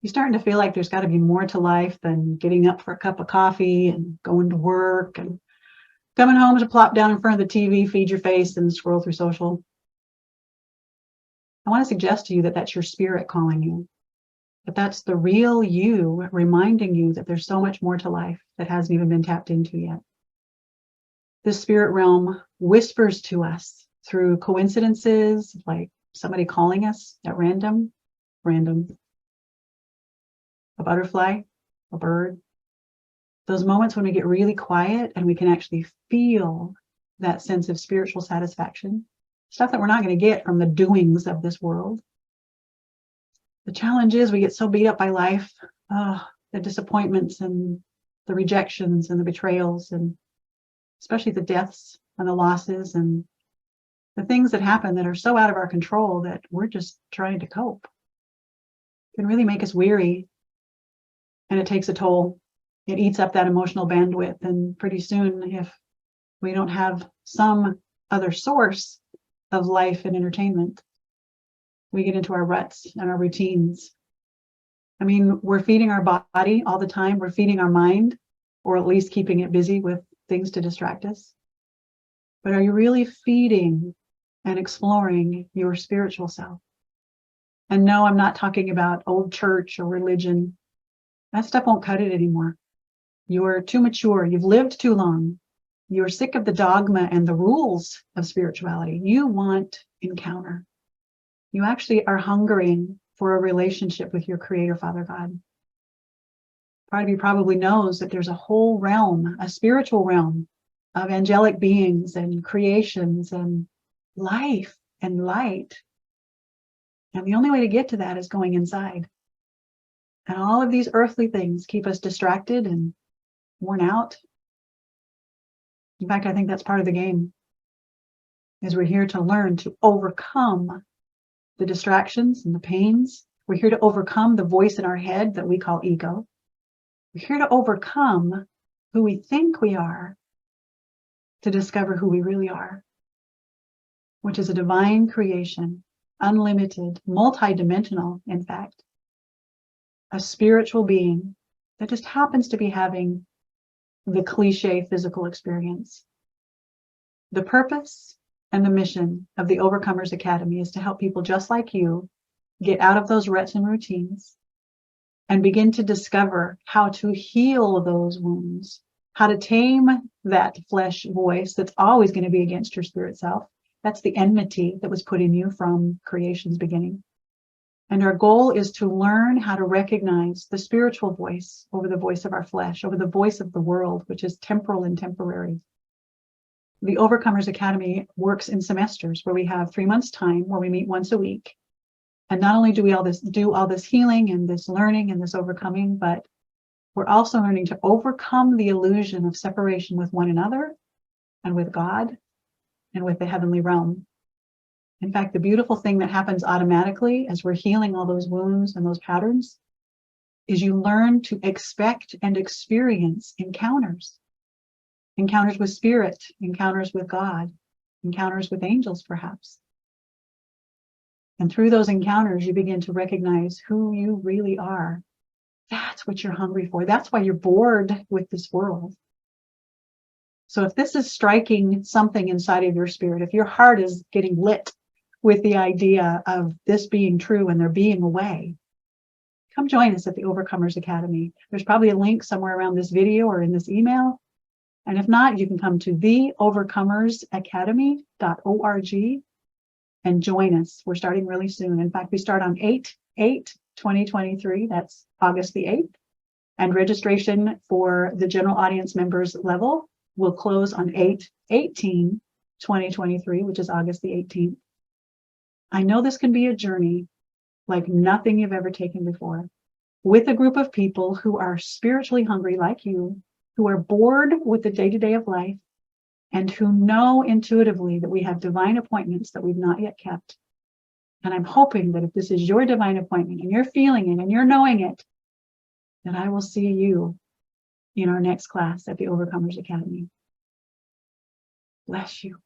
You're starting to feel like there's got to be more to life than getting up for a cup of coffee and going to work and coming home to plop down in front of the TV, feed your face, and scroll through social. I want to suggest to you that that's your spirit calling you, that that's the real you reminding you that there's so much more to life that hasn't even been tapped into yet. This spirit realm whispers to us through coincidences, like somebody calling us at random, a butterfly, a bird. Those moments when we get really quiet and we can actually feel that sense of spiritual satisfaction, stuff that we're not going to get from the doings of this world. The challenge is we get so beat up by life, the disappointments and the rejections and the betrayals, and especially the deaths and the losses and the things that happen that are so out of our control that we're just trying to cope. It can really make us weary, and it takes a toll. It eats up that emotional bandwidth, and pretty soon, if we don't have some other source of life and entertainment, we get into our ruts and our routines. I mean, we're feeding our body all the time. We're feeding our mind, or at least keeping it busy with things to distract us. But are you really feeding and exploring your spiritual self? And no, I'm not talking about old church or religion. That stuff won't cut it anymore. You're too mature. You've lived too long. You're sick of the dogma and the rules of spirituality. You want encounter. You actually are hungering for a relationship with your Creator, Father God. Part of you probably knows that there's a whole realm, a spiritual realm of angelic beings and creations and life and light. And the only way to get to that is going inside. And all of these earthly things keep us distracted and worn out. In fact, I think that's part of the game, is we're here to learn to overcome the distractions and the pains. We're here to overcome the voice in our head that we call ego. We're here to overcome who we think we are to discover who we really are, which is a divine creation, unlimited, multidimensional, in fact, a spiritual being that just happens to be having the cliche physical experience. The purpose and the mission of the Overcomers Academy is to help people just like you get out of those ruts and routines and begin to discover how to heal those wounds, how to tame that flesh voice that's always going to be against your spirit self. That's the enmity that was put in you from creation's beginning. And our goal is to learn how to recognize the spiritual voice over the voice of our flesh, over the voice of the world, which is temporal and temporary. The Overcomers Academy works in semesters where we have 3 months time, where we meet once a week. And not only do we do all this healing and this learning and this overcoming, but we're also learning to overcome the illusion of separation with one another and with God and with the heavenly realm. In fact, the beautiful thing that happens automatically as we're healing all those wounds and those patterns is you learn to expect and experience encounters. Encounters with spirit, encounters with God, encounters with angels, perhaps. And through those encounters, you begin to recognize who you really are. That's what you're hungry for. That's why you're bored with this world. So if this is striking something inside of your spirit, if your heart is getting lit with the idea of this being true and there being a way, come join us at the Overcomers Academy. There's probably a link somewhere around this video or in this email. And if not, you can come to theovercomersacademy.org and join us. We're starting really soon. In fact, we start on 8/8/2023. That's August the 8th. And registration for the general audience members level will close on 8/18/2023, which is August the 18th. I know this can be a journey like nothing you've ever taken before, with a group of people who are spiritually hungry like you, who are bored with the day-to-day of life, and who know intuitively that we have divine appointments that we've not yet kept. And I'm hoping that if this is your divine appointment and you're feeling it and you're knowing it, that I will see you in our next class at the Overcomers Academy. Bless you.